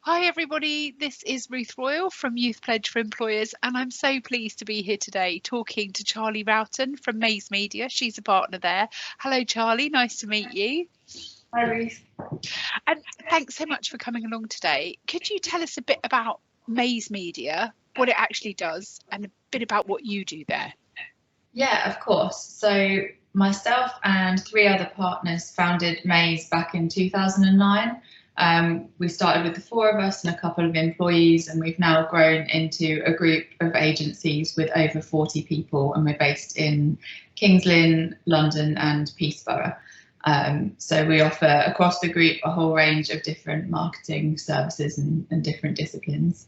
Hi everybody, this is Ruth Royal from Youth Pledge for Employers, and I'm so pleased to be here today talking to Charlie Roughton from Maze Media. She's a partner there. Hello Charlie, nice to meet you. Hi Ruth. And thanks so much for coming along today. Could you tell us a bit about Maze Media, what it actually does, and a bit about what you do there? Yeah, of course. So myself and three other partners founded Maze back in 2009. We started with the four of us and a couple of employees, and we've now grown into a group of agencies with over 40 people, and we're based in Kings Lynn, London and Peterborough. So we offer across the group a whole range of different marketing services and different disciplines.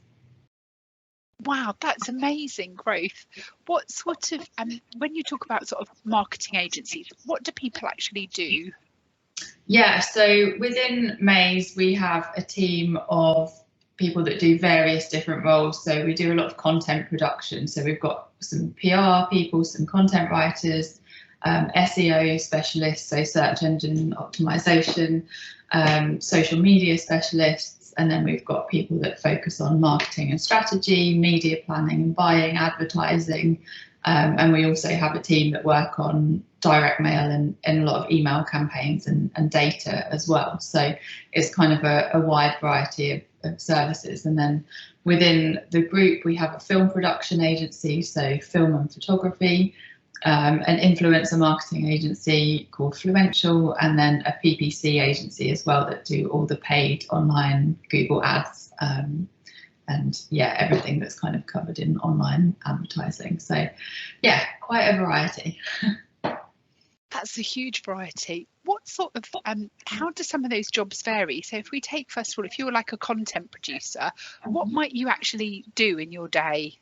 Wow, that's amazing growth. What sort of, when you talk about sort of marketing agencies, what do people actually do? Yeah, so within Maze, we have a team of people that do various different roles. So we do a lot of content production. So we've got some PR people, some content writers, SEO specialists, so search engine optimization, social media specialists, and then we've got people that focus on marketing and strategy, media planning and buying, advertising. And we also have a team that work on direct mail and a lot of email campaigns and data as well. So it's kind of a wide variety of services. And then within the group, we have a film production agency, so film and photography, an influencer marketing agency called Fluential, and then a PPC agency as well that do all the paid online Google ads. And yeah, everything that's kind of covered in online advertising. So yeah, quite a variety. That's a huge variety. What sort of, how do some of those jobs vary? So if we take, first of all, if you're like a content producer, what might you actually do in your day?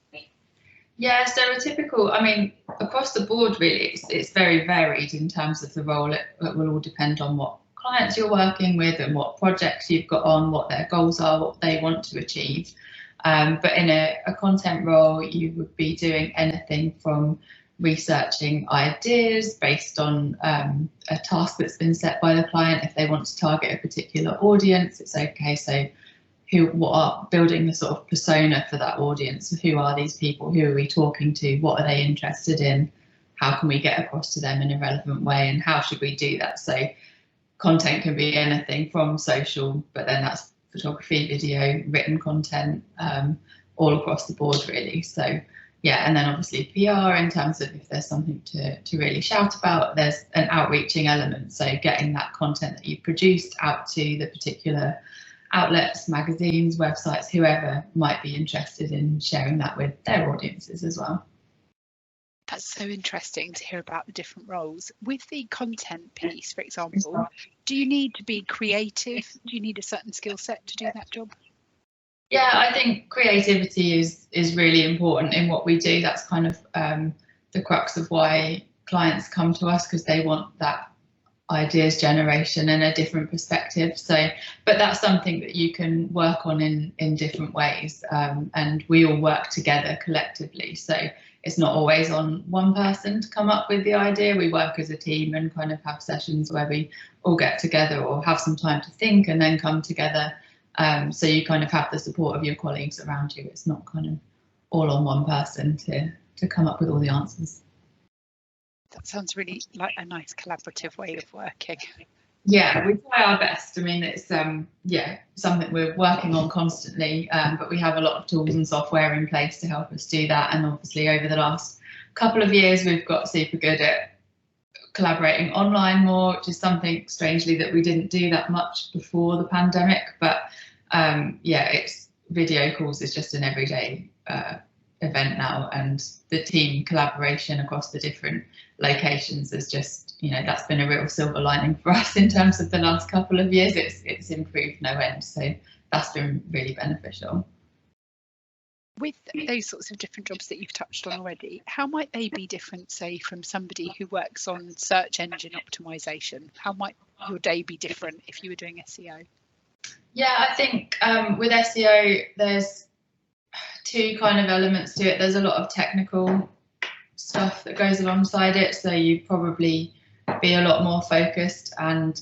Yeah, so a typical, I mean, across the board, really, it's very varied in terms of the role. It will all depend on what clients you're working with and what projects you've got on, what their goals are, what they want to achieve. But in a content role, you would be doing anything from researching ideas based on a task that's been set by the client. If they want to target a particular audience, it's okay. So what are building the sort of persona for that audience? Who are these people? Who are we talking to? What are they interested in? How can we get across to them in a relevant way? And how should we do that? So content can be anything from social, but then that's photography, video, written content, all across the board really. So yeah, and then obviously PR in terms of if there's something to really shout about, there's an outreaching element. So getting that content that you've produced out to the particular outlets, magazines, websites, whoever might be interested in sharing that with their audiences as well. That's so interesting to hear about the different roles. With the content piece, for example, do you need to be creative? Do you need a certain skill set to do that job? Yeah, I think creativity is really important in what we do. That's kind of the crux of why clients come to us, because they want that ideas generation and a different perspective. So, but that's something that you can work on in different ways, and we all work together collectively. So it's not always on one person to come up with the idea. We work as a team and kind of have sessions where we all get together or have some time to think and then come together. So you kind of have the support of your colleagues around you. It's not kind of all on one person to come up with all the answers. That sounds really like a nice collaborative way of working. Yeah, we try our best. I mean, it's yeah, something we're working on constantly, but we have a lot of tools and software in place to help us do that. And obviously over the last couple of years, we've got super good at collaborating online more, which is something strangely that we didn't do that much before the pandemic. But yeah, it's video calls is just an everyday event now, and the team collaboration across the different locations is just, you know, that's been a real silver lining for us in terms of the last couple of years. It's improved no end, so that's been really beneficial. With those sorts of different jobs that you've touched on already, how might they be different, say, from somebody who works on search engine optimization? How might your day be different if you were doing SEO? Yeah, I think with SEO, there's two kind of elements to it. There's a lot of technical stuff that goes alongside it, so you probably be a lot more focused and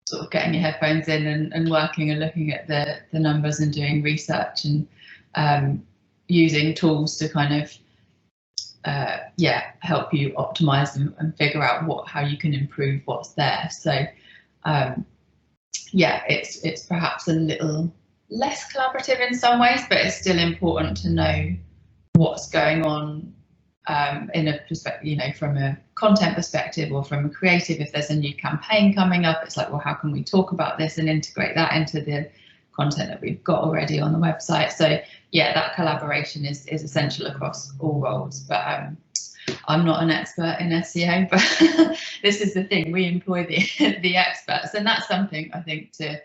sort of getting your headphones in and working and looking at the numbers and doing research and using tools to kind of help you optimize and figure out how you can improve what's there. So it's perhaps a little less collaborative in some ways, but it's still important to know what's going on in a perspective, you know, from a content perspective or from a creative. If there's a new campaign coming up, it's like, well, how can we talk about this and integrate that into the content that we've got already on the website? So yeah, that collaboration is essential across all roles. But I'm not an expert in SEO, but this is the thing, we employ the experts, and that's something I think to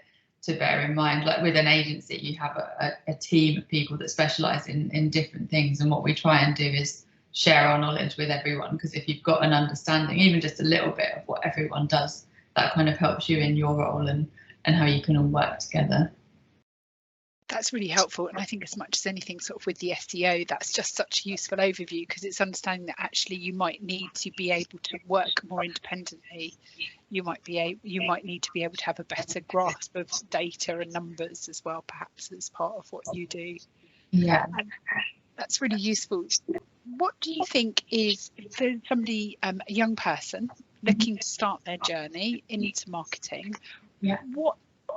bear in mind. Like with an agency, you have a team of people that specialise in different things, and what we try and do is share our knowledge with everyone, because if you've got an understanding, even just a little bit of what everyone does, that kind of helps you in your role and how you can all work together. That's really helpful, and I think as much as anything sort of with the SEO, that's just such a useful overview, because it's understanding that actually you might need to be able to work more independently. You might need to be able to have a better grasp of data and numbers as well, perhaps, as part of what you do. Yeah, and that's really useful. What do you think is, for somebody, a young person looking to start their journey into marketing,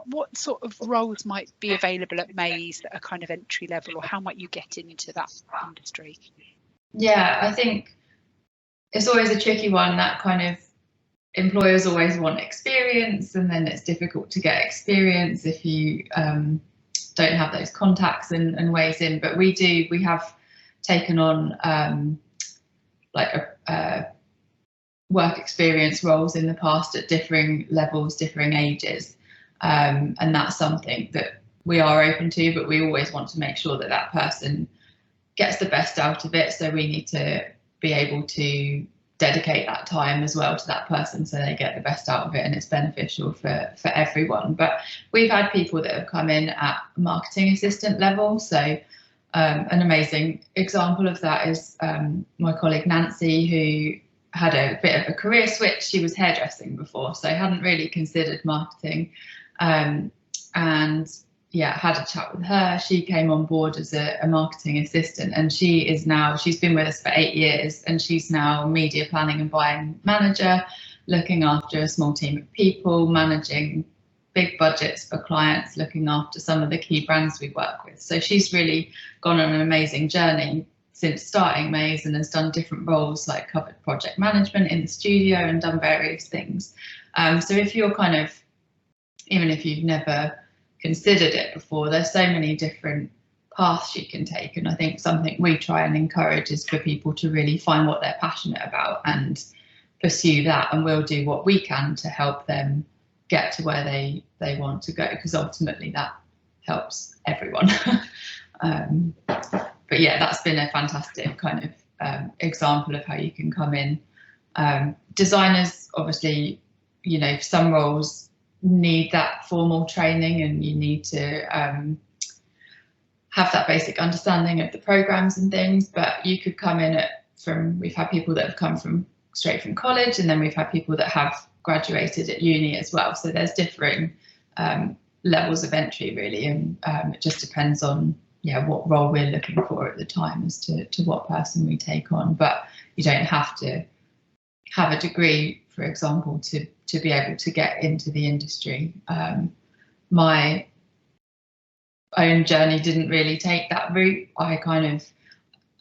what sort of roles might be available at Maze that are kind of entry level, or how might you get into that industry? Yeah, I think it's always a tricky one. That kind of, employers always want experience, and then it's difficult to get experience if you don't have those contacts and ways in. But we have taken on work experience roles in the past at differing levels, differing ages. And that's something that we are open to, but we always want to make sure that that person gets the best out of it. So we need to be able to dedicate that time as well to that person, so they get the best out of it and it's beneficial for everyone. But we've had people that have come in at marketing assistant level. So an amazing example of that is my colleague Nancy, who had a bit of a career switch. She was hairdressing before, so hadn't really considered marketing. And yeah, had a chat with her. She came on board as a marketing assistant, and she's been with us for 8 years, and she's now media planning and buying manager, looking after a small team of people, managing big budgets for clients, looking after some of the key brands we work with. So she's really gone on an amazing journey since starting Maze, and has done different roles, like covered project management in the studio and done various things. So if you're kind of, even if you've never considered it before, there's so many different paths you can take. And I think something we try and encourage is for people to really find what they're passionate about and pursue that. And we'll do what we can to help them get to where they want to go, because ultimately that helps everyone. But yeah, that's been a fantastic kind of example of how you can come in. Designers, obviously, you know, some roles need that formal training, and you need to have that basic understanding of the programs and things. But you could come in we've had people that have come straight from college, and then we've had people that have graduated at uni as well. So there's differing levels of entry really, and it just depends on what role we're looking for at the time as to what person we take on. But you don't have to have a degree, for example, to be able to get into the industry. My own journey didn't really take that route. I kind of,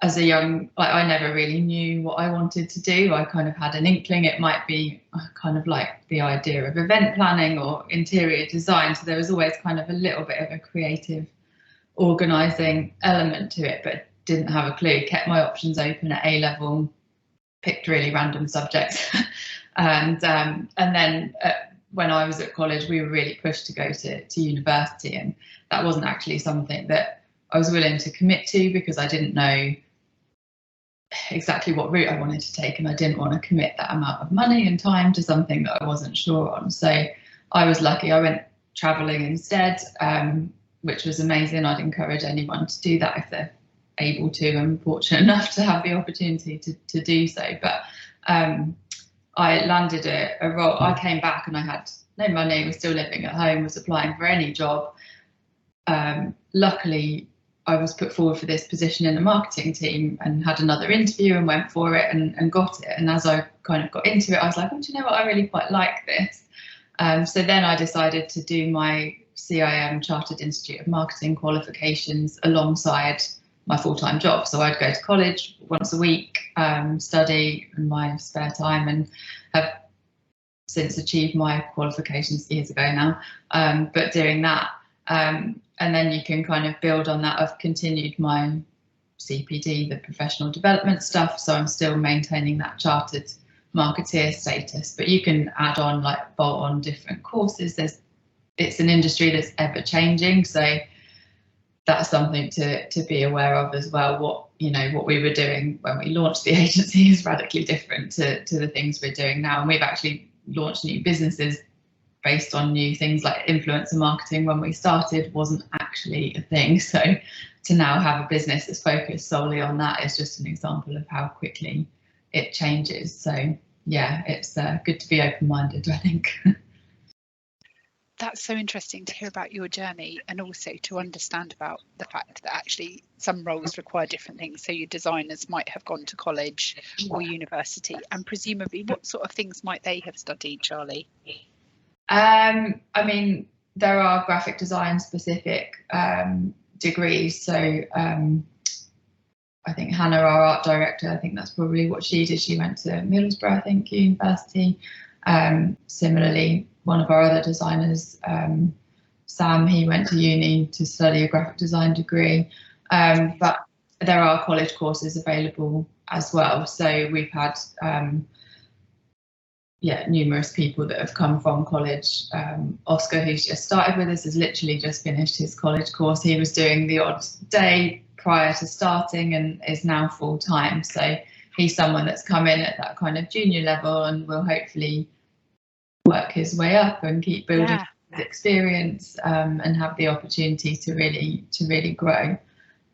as a young, I never really knew what I wanted to do. I kind of had an inkling it might be kind of like the idea of event planning or interior design. So there was always kind of a little bit of a creative organising element to it, but didn't have a clue. Kept my options open at A level, picked really random subjects. And then when I was at college, we were really pushed to go to university, and that wasn't actually something that I was willing to commit to, because I didn't know exactly what route I wanted to take, and I didn't want to commit that amount of money and time to something that I wasn't sure on. So I was lucky. I went travelling instead, which was amazing. I'd encourage anyone to do that if they're able to and fortunate enough to have the opportunity to do so. But I landed a role. I came back and I had no money, was still living at home, was applying for any job. Luckily, I was put forward for this position in the marketing team and had another interview and went for it and got it. And as I kind of got into it, I was like, oh, do you know what? I really quite like this. So then I decided to do my CIM, Chartered Institute of Marketing qualifications alongside my full-time job. So I'd go to college once a week, study in my spare time, and have since achieved my qualifications years ago now. But doing that, and then you can kind of build on that. I've continued my CPD, the professional development stuff, so I'm still maintaining that chartered marketeer status, but you can add on, like, bolt on different courses. It's an industry that's ever changing, so that's something to be aware of as well. What we were doing when we launched the agency is radically different to the things we're doing now, and we've actually launched new businesses based on new things. Like influencer marketing, when we started, wasn't actually a thing, so to now have a business that's focused solely on that is just an example of how quickly it changes. So yeah, it's good to be open-minded, I think. That's so interesting to hear about your journey, and also to understand about the fact that actually some roles require different things. So your designers might have gone to college or university, and presumably what sort of things might they have studied, Charlie? I mean, there are graphic design specific degrees. So I think Hannah, our art director, I think that's probably what she did. She went to Middlesbrough, I think, University. Similarly, one of our other designers, Sam, he went to uni to study a graphic design degree. But there are college courses available as well. So we've had numerous people that have come from college. Oscar, who's just started with us, has literally just finished his college course. He was doing the odd day prior to starting and is now full time. So he's someone that's come in at that kind of junior level and will hopefully work his way up and keep building his experience and have the opportunity to really grow.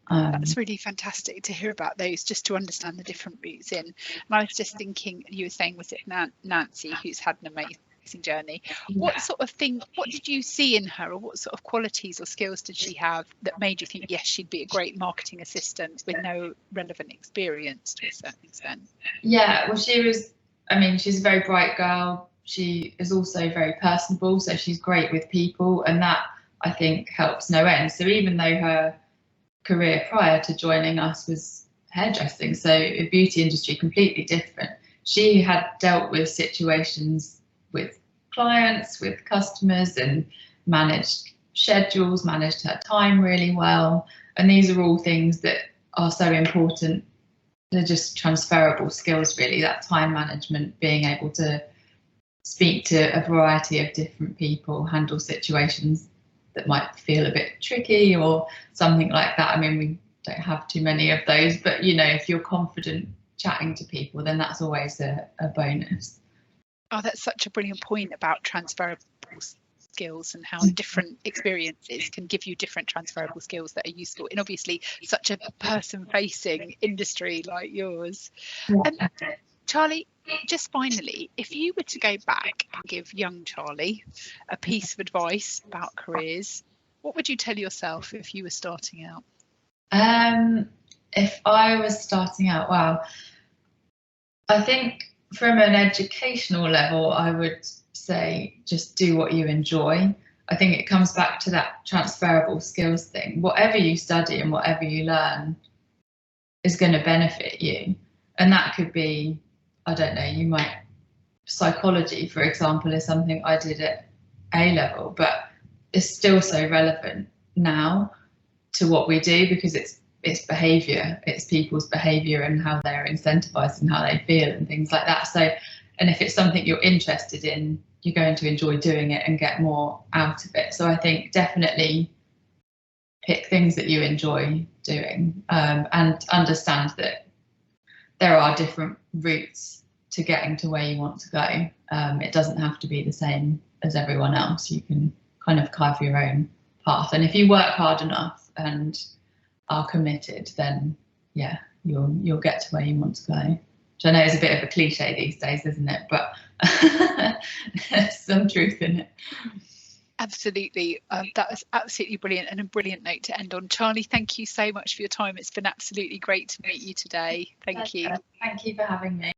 That's really fantastic to hear about those, just to understand the different routes in. And I was just thinking, you were saying, was it Nancy, who's had an amazing journey? What sort of thing, what did you see in her, or what sort of qualities or skills did she have that made you think, yes, she'd be a great marketing assistant with no relevant experience to a certain extent? Yeah, well, she's a very bright girl. She is also very personable, so she's great with people, and that, I think, helps no end. So even though her career prior to joining us was hairdressing, so a beauty industry completely different, she had dealt with situations with clients, with customers, and managed schedules, managed her time really well. And these are all things that are so important. They're just transferable skills, really, that time management, being able to speak to a variety of different people, handle situations that might feel a bit tricky or something like that. I mean, we don't have too many of those, but if you're confident chatting to people, then that's always a bonus. Oh, that's such a brilliant point about transferable skills and how different experiences can give you different transferable skills that are useful in obviously such a person-facing industry like yours. Charlie, just finally, if you were to go back and give young Charlie a piece of advice about careers, what would you tell yourself if you were starting out? If I was starting out, wow, I think from an educational level, I would say just do what you enjoy. I think it comes back to that transferable skills thing. Whatever you study and whatever you learn is going to benefit you. And that could be, I don't know, psychology, for example, is something I did at A level, but it's still so relevant now to what we do, because it's behaviour, it's people's behaviour and how they're incentivized and how they feel and things like that. So, and if it's something you're interested in, you're going to enjoy doing it and get more out of it. So I think definitely pick things that you enjoy doing, and understand that there are different routes to getting to where you want to go. It doesn't have to be the same as everyone else. You can kind of carve your own path. And if you work hard enough and are committed, then yeah, you'll get to where you want to go. Which I know is a bit of a cliche these days, isn't it? But There's some truth in it. Absolutely. That was absolutely brilliant, and a brilliant note to end on. Charlie, thank you so much for your time. It's been absolutely great to meet you today. Thank you. Thank you for having me.